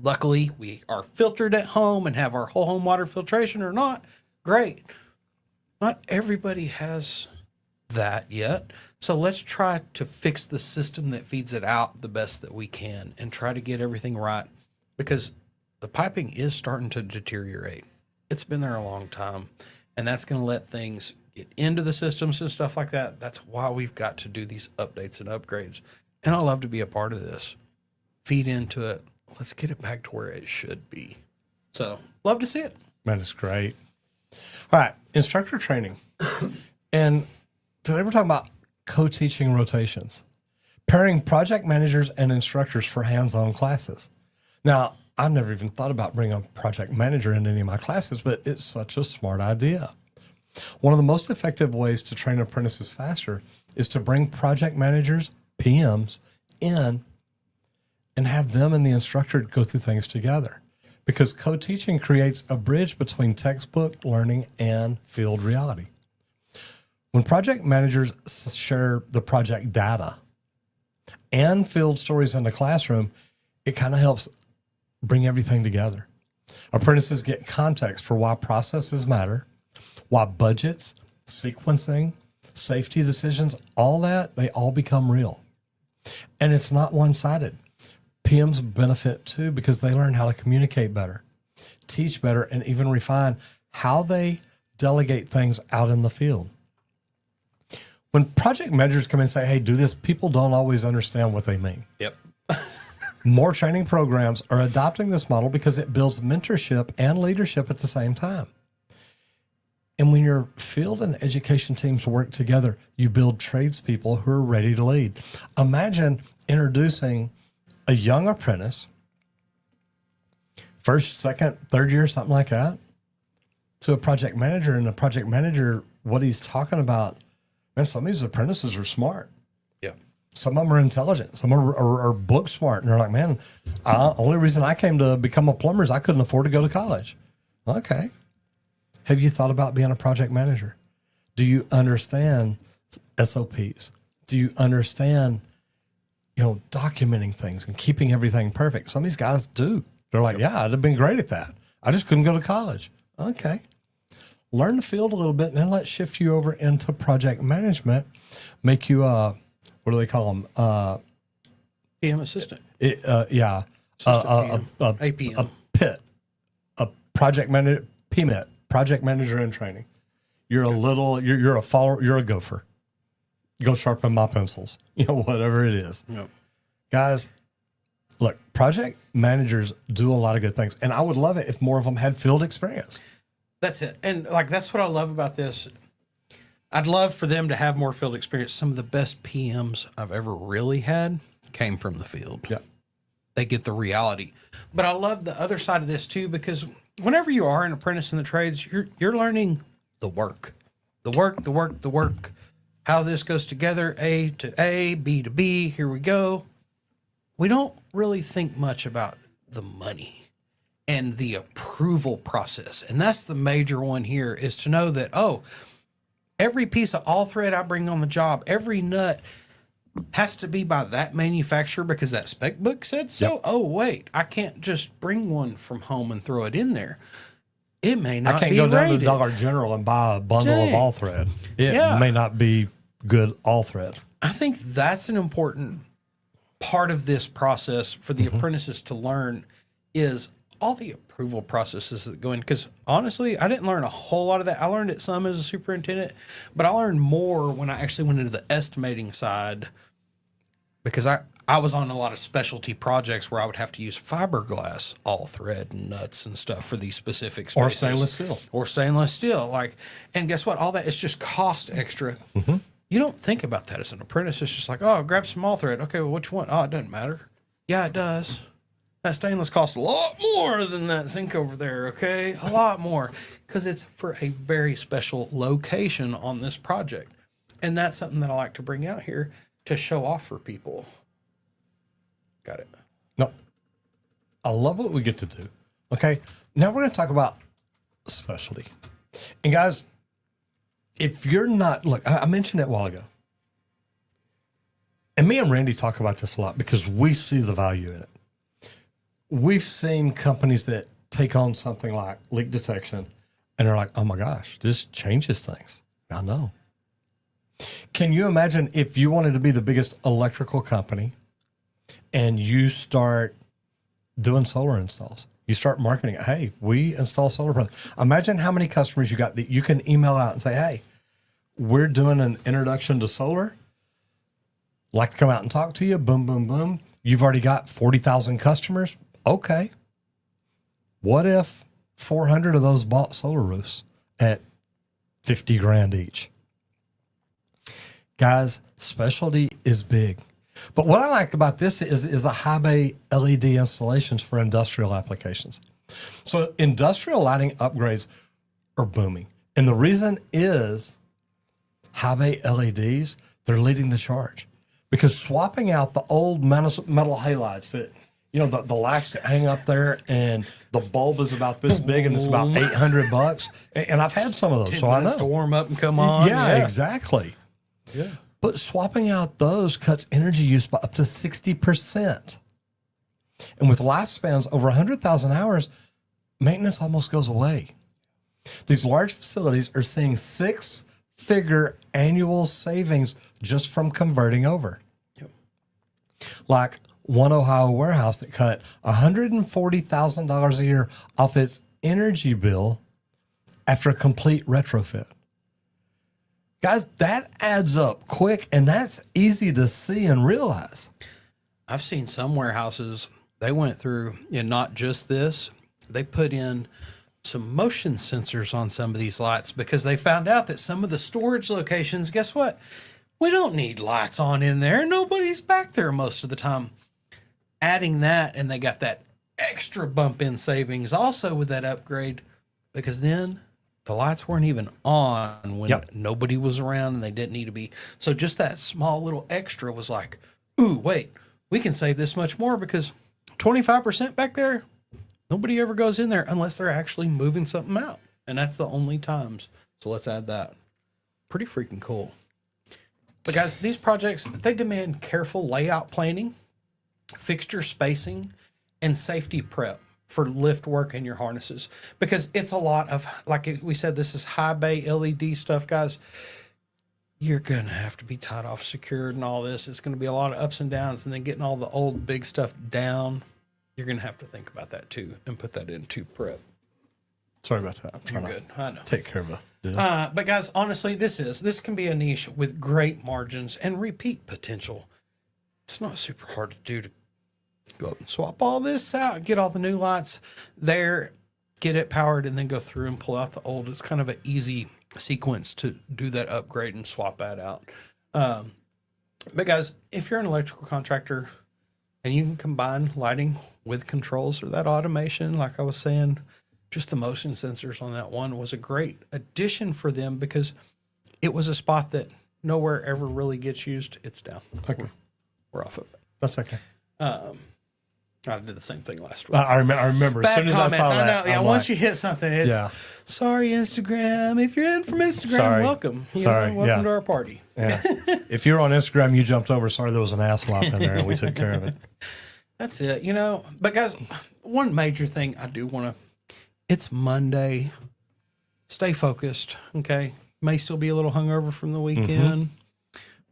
luckily, we are filtered at home and have our whole home water filtration or not, great. Not everybody has that yet. So let's try to fix the system that feeds it out the best that we can and try to get everything right, because the piping is starting to deteriorate. It's been there a long time, and that's going to let things get into the systems and stuff like that. That's why we've got to do these updates and upgrades. And I love to be a part of this. Feed into it. Let's get it back to where it should be. So love to see it. Man, it's great. All right, instructor training. And today we're talking about co-teaching rotations, pairing project managers and instructors for hands-on classes. Now, I've never even thought about bringing a project manager in any of my classes, but it's such a smart idea. One of the most effective ways to train apprentices faster is to bring project managers, PMs, in and have them and the instructor go through things together, because co-teaching creates a bridge between textbook learning and field reality. When project managers share the project data and field stories in the classroom, it kind of helps bring everything together. Apprentices get context for why processes matter, why budgets, sequencing, safety decisions, all that, they all become real. And it's not one-sided. PMs benefit too, because they learn how to communicate better, teach better, and even refine how they delegate things out in the field. When project managers come in and say, hey, do this, people don't always understand what they mean. Yep. More training programs are adopting this model because it builds mentorship and leadership at the same time. And when your field and education teams work together, you build tradespeople who are ready to lead. Imagine introducing a young apprentice, first, second, third year, something like that, to a project manager, and the project manager, what he's talking about, man, some of these apprentices are smart. Yeah. Some of them are intelligent. Some are book smart. And they're like, man, only reason I came to become a plumber is I couldn't afford to go to college. Okay. Have you thought about being a project manager? Do you understand SOPs? Do you understand, documenting things and keeping everything perfect? Some of these guys do. They're like, yeah, I'd have been great at that. I just couldn't go to college. Okay. Learn the field a little bit, and then let's shift you over into project management. Make you what do they call them? PM assistant. Yeah. Assistant PM. APM. A PIT. A project manager, PMIT, project manager in training. You're a follower, you're a gopher. Go sharpen my pencils. Whatever it is. Yep. Guys, look, project managers do a lot of good things, and I would love it if more of them had field experience. That's it. And that's what I love about this. I'd love for them to have more field experience. Some of the best PMs I've ever really had came from the field. Yeah. They get the reality. But I love the other side of this too, because whenever you are an apprentice in the trades, you're learning the work, how this goes together, A to A, B to B, here we go. We don't really think much about the money and the approval process. And that's the major one here, is to know that, every piece of all thread I bring on the job, every nut has to be by that manufacturer because that spec book said so. Yep. Oh, wait, I can't just bring one from home and throw it in there. It may not be I can't go down rated. to Dollar General and buy a bundle of all thread. It may not be good all thread. I think that's an important part of this process for the apprentices to learn, is all the approval processes that go in. Because honestly, I didn't learn a whole lot of that. I learned it some as a superintendent, but I learned more when I actually went into the estimating side, because I was on a lot of specialty projects where I would have to use fiberglass, all thread and nuts and stuff for these specific spaces. Or stainless steel. And guess what? All that is just cost extra. Mm-hmm. You don't think about that as an apprentice. It's just like, grab some all thread. Okay, well, which one? Oh, it doesn't matter. Yeah, it does. That stainless costs a lot more than that zinc over there, okay? A lot more, because it's for a very special location on this project. And that's something that I like to bring out here. to show off for people. Got it. No, I love what we get to do. Okay, now we're going to talk about specialty. And guys, if you're not, look, I mentioned it a while ago. And me and Randy talk about this a lot because we see the value in it. We've seen companies that take on something like leak detection and they're like, oh my gosh, this changes things. I know. Can you imagine if you wanted to be the biggest electrical company and you start doing solar installs? You start marketing it. Hey, we install solar panels. Imagine how many customers you got that you can email out and say, hey, we're doing an introduction to solar. Like to come out and talk to you. Boom, boom, boom. You've already got 40,000 customers. Okay. What if 400 of those bought solar roofs at 50 grand each? Guys, specialty is big. But what I like about this is the high bay LED installations for industrial applications. So industrial lighting upgrades are booming. And the reason is high bay LEDs, they're leading the charge. Because swapping out the old metal halides that, you know, the lights that hang up there and the bulb is about this big and it's about $800. And I've had some of those, so I know. To warm up and come on. Yeah, exactly. Yeah. But swapping out those cuts energy use by up to 60%. And with lifespans over 100,000 hours, maintenance almost goes away. These large facilities are seeing 6-figure annual savings just from converting over. Yep. Like one Ohio warehouse that cut $140,000 a year off its energy bill after a complete retrofit. Guys, that adds up quick, and that's easy to see and realize. I've seen some warehouses, they went through, and not just this, they put in some motion sensors on some of these lights because they found out that some of the storage locations, guess what? We don't need lights on in there. Nobody's back there most of the time. Adding that, and they got that extra bump in savings also with that upgrade, because then the lights weren't even on when nobody was around and they didn't need to be. So just that small little extra was like, ooh, wait, we can save this much more because 25% back there, nobody ever goes in there unless they're actually moving something out. And that's the only times. So let's add that. Pretty freaking cool. But guys, these projects, they demand careful layout planning, fixture spacing, and safety prep for lift work in your harnesses, because it's a lot of, like we said, this is high bay LED stuff, guys. You're going to have to be tied off, secured, and all this. It's going to be a lot of ups and downs, and then getting all the old big stuff down. You're going to have to think about that too and put that into prep. Sorry about that. You're good. I know. Take care of it. But guys, honestly, this can be a niche with great margins and repeat potential. It's not super hard to do, to go up and swap all this out, get all the new lights there, get it powered, and then go through and pull out the old. It's kind of an easy sequence to do that upgrade and swap that out. But guys, if you're an electrical contractor and you can combine lighting with controls or that automation, like I was saying, just the motion sensors on that one was a great addition for them because it was a spot that nowhere ever really gets used. It's down. Okay. We're off of it. That's okay. I did the same thing last week. I remember. Bad as soon as comments. I saw that, Yeah, I'm once like, you hit something, it's sorry, Instagram. If you're in from Instagram, welcome. Welcome to our party. Yeah. If you're on Instagram, you jumped over. Sorry, there was an ass slap in there, and we took care of it. That's it, But guys, one major thing I do want to, it's Monday. Stay focused, okay? May still be a little hungover from the weekend,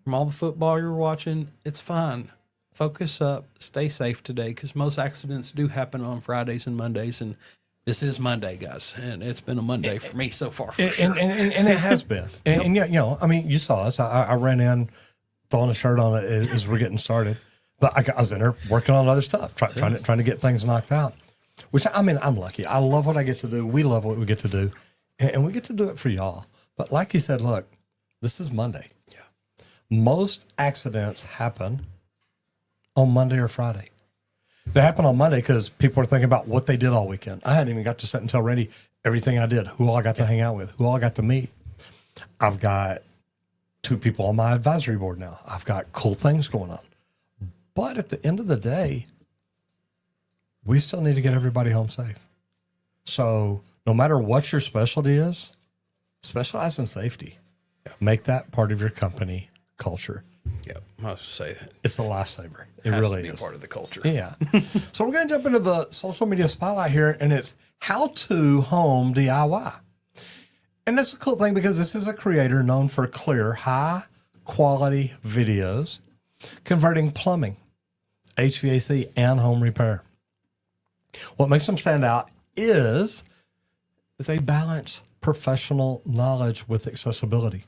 from all the football you're watching. It's fine. Focus up. Stay safe today, because most accidents do happen on Fridays and Mondays, and this is Monday, guys, and it's been a Monday for me so far. For sure. And it has been. And yeah, I mean, you saw us. I ran in, throwing a shirt on it as we're getting started, but I was in there working on other stuff, trying to get things knocked out. Which, I mean, I'm lucky. I love what I get to do. We love what we get to do, and we get to do it for y'all. But like you said, look, this is Monday. Yeah. Most accidents happen on Monday or Friday. They happen on Monday because people are thinking about what they did all weekend. I hadn't even got to sit and tell Randy everything I did, who all I got to hang out with, who all I got to meet. I've got 2 people on my advisory board now. I've got cool things going on. But at the end of the day, we still need to get everybody home safe. So no matter what your specialty is, specialize in safety. Make that part of your company culture. Yep, I was say that. It's a lifesaver. It Has really to be is part of the culture. Yeah. So we're going to jump into the social media spotlight here, and it's how to home DIY. And that's a cool thing because this is a creator known for clear, high quality videos converting plumbing, HVAC, and home repair. What makes them stand out is that they balance professional knowledge with accessibility.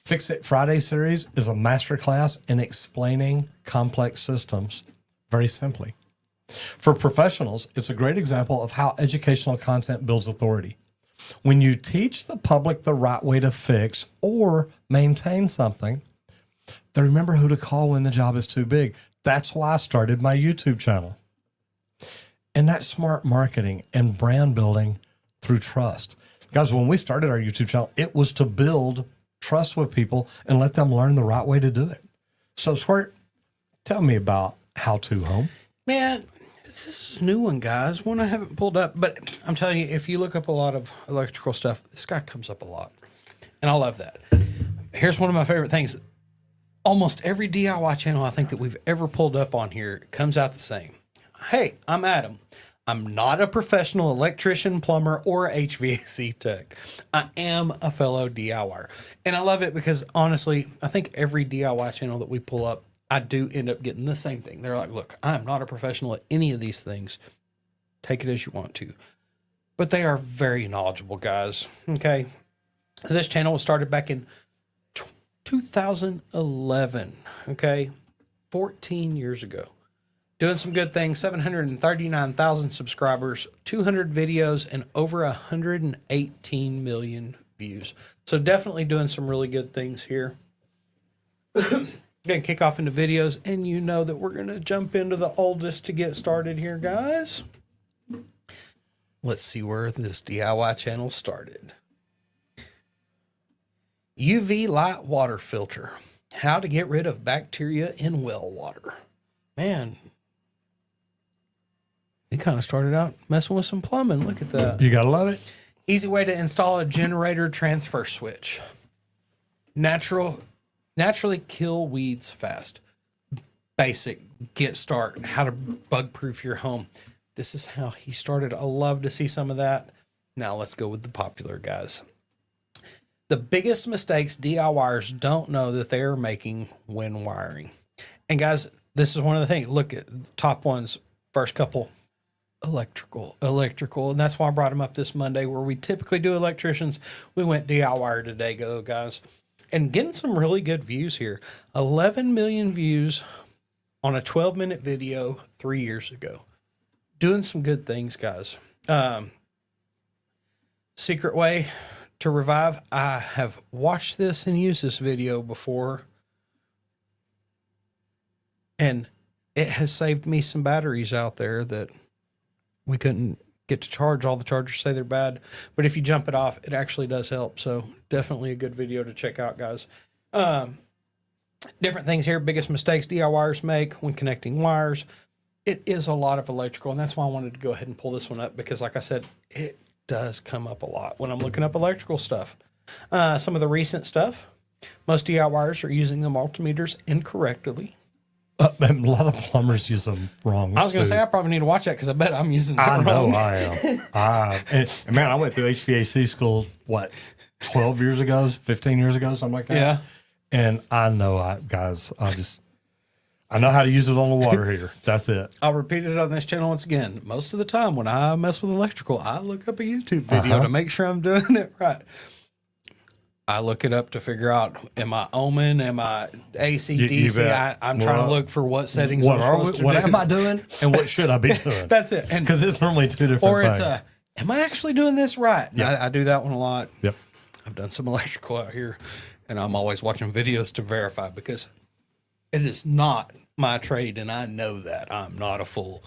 Fix It Friday series is a masterclass in explaining complex systems very simply. For professionals, it's a great example of how educational content builds authority. When you teach the public the right way to fix or maintain something, they remember who to call when the job is too big. That's why I started my YouTube channel. And that's smart marketing and brand building through trust. Guys, when we started our YouTube channel, it was to build trust with people and let them learn the right way to do it. So, Squirt, tell me about How To Home. Man, this is a new one, guys. One I haven't pulled up, but I'm telling you, if you look up a lot of electrical stuff, this guy comes up a lot. And I love that. Here's one of my favorite things. Almost every DIY channel I think that we've ever pulled up on here comes out the same. Hey, I'm Adam. I'm not a professional electrician, plumber, or HVAC tech. I am a fellow DIYer. And I love it because, honestly, I think every DIY channel that we pull up, I do end up getting the same thing. They're like, look, I'm not a professional at any of these things. Take it as you want to. But they are very knowledgeable guys. Okay. This channel was started back in 2011. Okay. 14 years ago. Doing some good things, 739,000 subscribers, 200 videos, and over 118 million views. So definitely doing some really good things here. Going to kick off into videos, and you know that we're going to jump into the oldest to get started here, guys. Let's see where this DIY channel started. UV light water filter. How to get rid of bacteria in well water. Man, he kind of started out messing with some plumbing. Look at that. You got to love it. Easy way to install a generator transfer switch. Naturally kill weeds fast. Basic get start. How to bug proof your home. This is how he started. I love to see some of that. Now let's go with the popular guys. The biggest mistakes DIYers don't know that they are making when wiring. And guys, this is one of the things. Look at the top ones. First couple. Electrical. And that's why I brought them up this Monday, where we typically do electricians. We went DIY today, guys. And getting some really good views here. 11 million views on a 12-minute video 3 years ago. Doing some good things, guys. Secret way to revive. I have watched this and used this video before. And it has saved me some batteries out there that we couldn't get to charge. All the chargers say they're bad, but if you jump it off, it actually does help. So definitely a good video to check out, guys. Different things here. Biggest mistakes DIYers make when connecting wires. It is a lot of electrical, and that's why I wanted to go ahead and pull this one up, because like I said, it does come up a lot when I'm looking up electrical stuff. Some of the recent stuff. Most DIYers are using the multimeters incorrectly. A lot of plumbers use them wrong. I was going to say, I probably need to watch that because I bet I'm using it wrong. I know I am. And man, I went through HVAC school, 12 years ago, 15 years ago, something like that. Yeah. And I know, I know how to use it on the water heater. That's it. I'll repeat it on this channel once again. Most of the time when I mess with electrical, I look up a YouTube video to make sure I'm doing it right. I look it up to figure out, am I ohming? Am I AC, DC? I'm trying to look for what settings what am I doing? And what should I be doing? That's it. Because it's normally two different things. Or it's am I actually doing this right? Yep. I do that one a lot. Yep. I've done some electrical out here, and I'm always watching videos to verify, because it is not my trade, and I know that. I'm not a fool.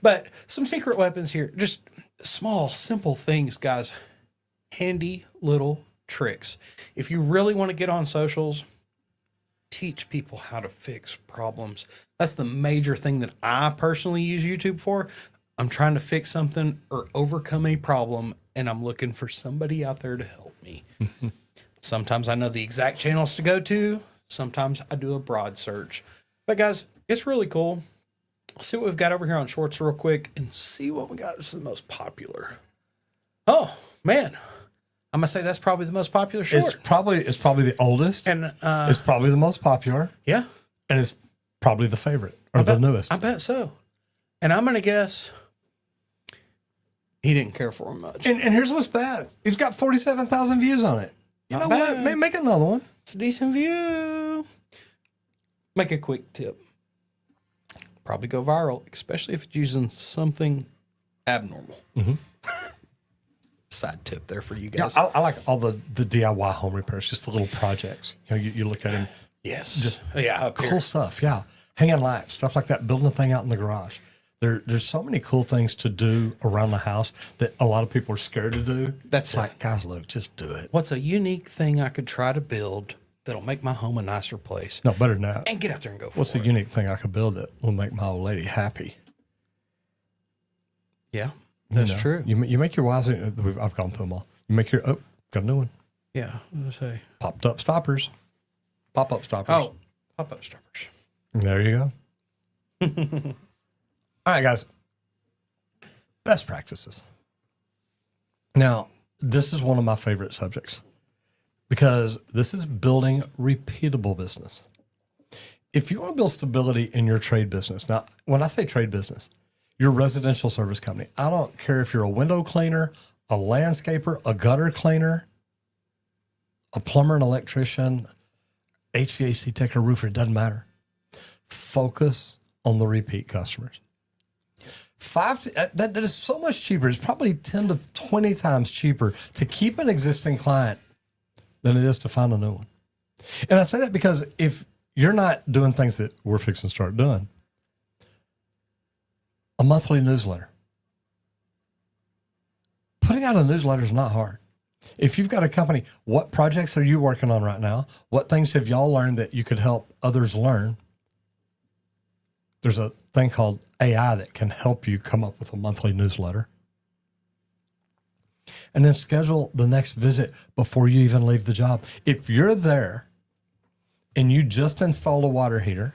But some secret weapons here. Just small, simple things, guys. Handy little tricks. If you really want to get on socials, teach people how to fix problems. That's the major thing that I personally use YouTube for. I'm trying to fix something or overcome a problem, and I'm looking for somebody out there to help me. Sometimes I know the exact channels to go to. Sometimes I do a broad search. But guys, it's really cool. Let's see what we've got over here on shorts real quick and see what we got as the most popular. Oh, man. I'm going to say that's probably the most popular short. It's probably the oldest. And it's probably the most popular. Yeah. And it's probably the favorite or the newest. I bet so. And I'm going to guess he didn't care for him much. And here's what's bad. He's got 47,000 views on it. You know what? Make another one. It's a decent view. Make a quick tip. Probably go viral, especially if it's using something abnormal. Mm-hmm. Side tip there for you guys. Yeah, I like all the DIY home repairs, just the little projects. You know, you look at them. Yes. Just up cool here. stuff. Yeah. Hanging lights, stuff like that, building a thing out in the garage. There's so many cool things to do around the house that a lot of people are scared to do. That's like, guys, look, just do it. What's a unique thing I could try to build that'll make my home a nicer place? No, better than that. And get out there and go for it. What's a unique thing I could build that will make my old lady happy? Yeah, that's true. You make your wives, I've gone through them all. You make your, got a new one. Yeah, let's say. Pop-up stoppers. Pop-up stoppers. Oh, pop-up stoppers. There you go. All right, guys. Best practices. Now, this is one of my favorite subjects because this is building repeatable business. If you want to build stability in your trade business, now, when I say trade business, your residential service company, I don't care if you're a window cleaner, a landscaper, a gutter cleaner, a plumber, an electrician, HVAC tech, or roofer, it doesn't matter. Focus on the repeat customers. That is so much cheaper. It's probably 10 to 20 times cheaper to keep an existing client than it is to find a new one. And I say that because if you're not doing things that we're fixing to start doing, a monthly newsletter. Putting out a newsletter is not hard. If you've got a company, what projects are you working on right now? What things have y'all learned that you could help others learn? There's a thing called AI that can help you come up with a monthly newsletter. And then schedule the next visit before you even leave the job. If you're there and you just installed a water heater,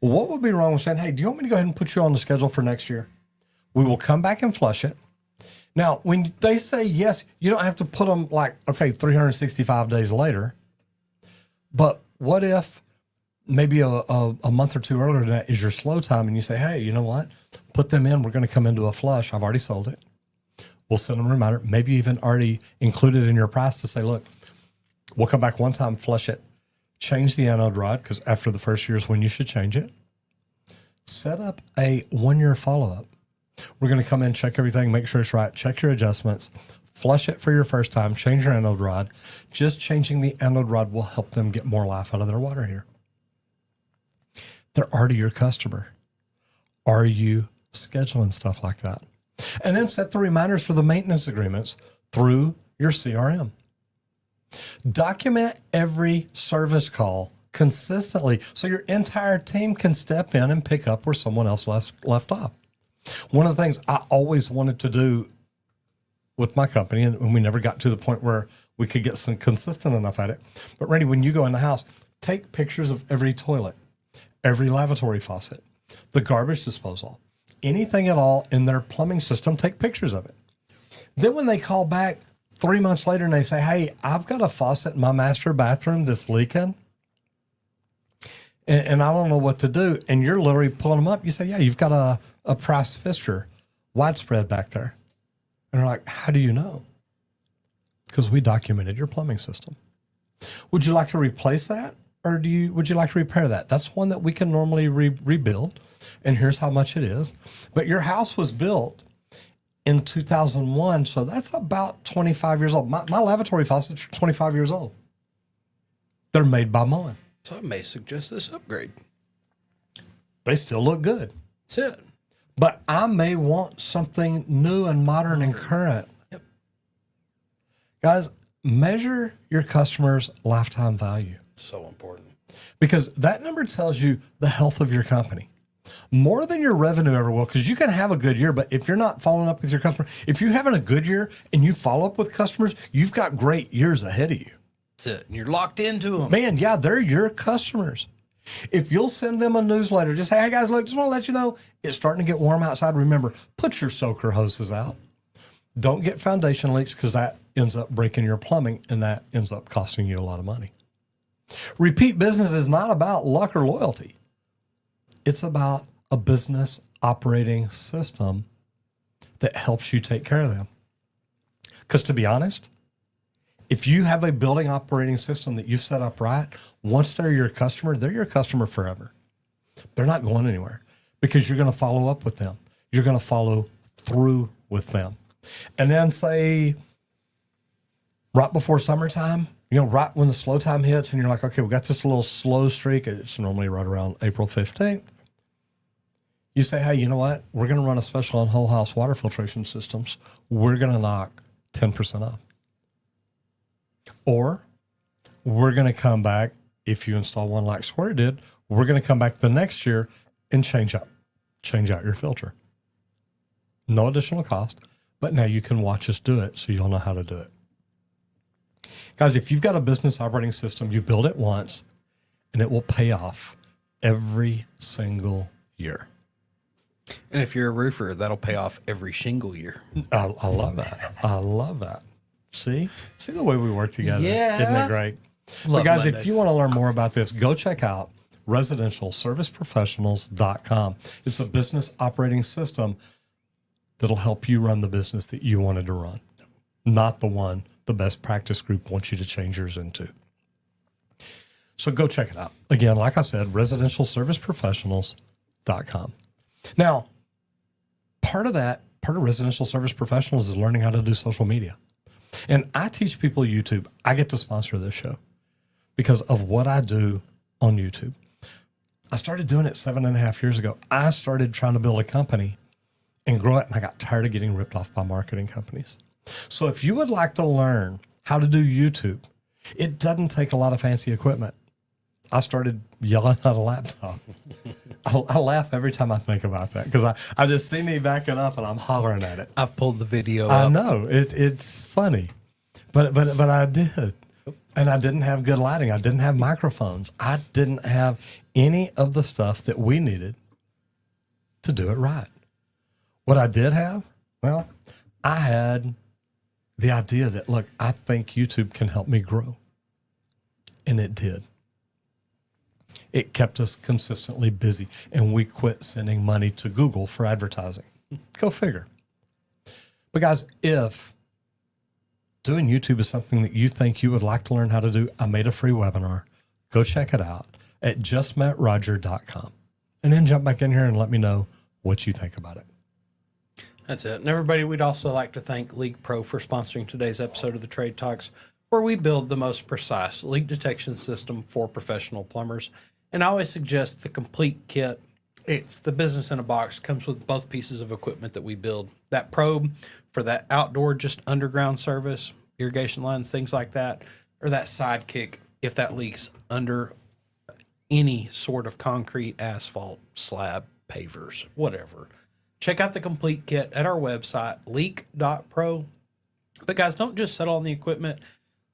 what would be wrong with saying, hey, do you want me to go ahead and put you on the schedule for next year? We will come back and flush it. Now, when they say yes, you don't have to put them like, okay, 365 days later. But what if maybe a month or two earlier than that is your slow time and you say, hey, you know what? Put them in. We're going to come into a flush. I've already sold it. We'll send them a reminder. Maybe even already included in your price to say, look, we'll come back one time, flush it, change the anode rod, because after the first year is when you should change it. Set up a 1-year follow-up. We're going to come in, check everything, make sure it's right, check your adjustments, flush it for your first time, change your anode rod. Just changing the anode rod will help them get more life out of their water heater. They're already your customer. Are you scheduling stuff like that? And then set the reminders for the maintenance agreements through your CRM. Document every service call consistently so your entire team can step in and pick up where someone else left off. One of the things I always wanted to do with my company, and we never got to the point where we could get some consistent enough at it. But Randy, when you go in the house, take pictures of every toilet, every lavatory faucet, the garbage disposal, anything at all in their plumbing system, take pictures of it. Then when they call back 3 months later and they say, hey, I've got a faucet in my master bathroom that's leaking and I don't know what to do. And you're literally pulling them up. You say, yeah, you've got a price fixture widespread back there. And they're like, how do you know? Because we documented your plumbing system. Would you like to replace that? Or would you like to repair that? That's one that we can normally rebuild. And here's how much it is. But your house was built in 2001, so that's about 25 years old. My lavatory faucets are 25 years old. They're made by Moen. So I may suggest this upgrade. They still look good. That's it. But I may want something new and modern and current. Yep. Guys, measure your customer's lifetime value. So important. Because that number tells you the health of your company more than your revenue ever will. Because you can have a good year, but if you're not following up with your customer, if you're having a good year and you follow up with customers, you've got great years ahead of you. That's it. And you're locked into them. Man, yeah, they're your customers. If you'll send them a newsletter, just say, hey guys, look, just want to let you know it's starting to get warm outside. Remember, put your soaker hoses out. Don't get foundation leaks because that ends up breaking your plumbing and that ends up costing you a lot of money. Repeat business is not about luck or loyalty. It's about a business operating system that helps you take care of them. Because to be honest, if you have a building operating system that you've set up right, once they're your customer forever. They're not going anywhere because you're going to follow up with them. You're going to follow through with them. And then say right before summertime, right when the slow time hits and you're like, okay, we got this little slow streak. It's normally right around April 15th. You say, hey, you know what? We're going to run a special on whole house water filtration systems. We're going to knock 10% off. Or we're going to come back, if you install one like Square did, we're going to come back the next year and change out your filter. No additional cost, but now you can watch us do it so you'll know how to do it. Guys, if you've got a business operating system, you build it once and it will pay off every single year. And if you're a roofer, that'll pay off every shingle year. I love that. I love that. See the way we work together. Yeah. Isn't it great? But guys, if you want to learn more about this, go check out residentialserviceprofessionals.com. It's a business operating system that'll help you run the business that you wanted to run, not the one the best practice group wants you to change yours into. So go check it out. Again, like I said, residentialserviceprofessionals.com. Now, part of Residential Service Professionals is learning how to do social media. And I teach people YouTube. I get to sponsor this show because of what I do on YouTube. I started doing it 7.5 years ago. I started trying to build a company and grow it, and I got tired of getting ripped off by marketing companies. So if you would like to learn how to do YouTube, it doesn't take a lot of fancy equipment. I started yelling at a laptop. I laugh every time I think about that because I just see me backing up and I'm hollering at it. I've pulled the video I up. know it's funny, but I did, and I didn't have good lighting. I didn't have microphones. I didn't have any of the stuff that we needed to do it right. What I did have, well, I had the idea that, look, I think YouTube can help me grow, and it did. It kept us consistently busy, and we quit sending money to Google for advertising. Go figure. But guys, if doing YouTube is something that you think you would like to learn how to do, I made a free webinar. Go check it out at justmetroger.com. And then jump back in here and let me know what you think about it. That's it. And everybody, we'd also like to thank LeakPro for sponsoring today's episode of the Trade Talks, where we build the most precise leak detection system for professional plumbers. And I always suggest the complete kit. It's the business in a box, comes with both pieces of equipment that we build. That probe for that outdoor, just underground service, irrigation lines, things like that, or that sidekick if that leaks under any sort of concrete, asphalt, slab, pavers, whatever. Check out the complete kit at our website, leak.pro. But guys, don't just settle on the equipment.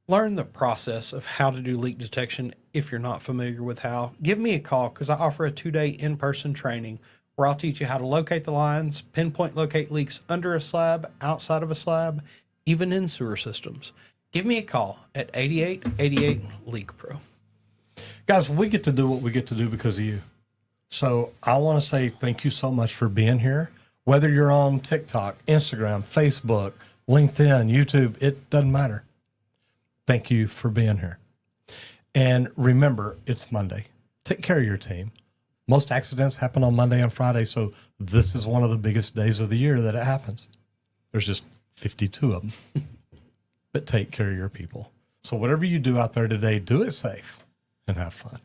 Learn the process of how to do leak detection if you're not familiar with how. Give me a call because I offer a 2-day in-person training where I'll teach you how to locate the lines, pinpoint locate leaks under a slab, outside of a slab, even in sewer systems. Give me a call at 8888 LeakPro. Guys, we get to do what we get to do because of you. So I want to say thank you so much for being here. Whether you're on TikTok, Instagram, Facebook, LinkedIn, YouTube, it doesn't matter. Thank you for being here. And remember, it's Monday. Take care of your team. Most accidents happen on Monday and Friday, so this is one of the biggest days of the year that it happens. There's just 52 of them. But take care of your people. So whatever you do out there today, do it safe and have fun.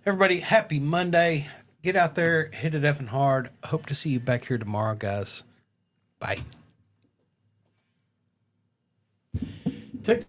Everybody, happy Monday. Get out there, hit it effing hard. Hope to see you back here tomorrow, guys. Bye. Take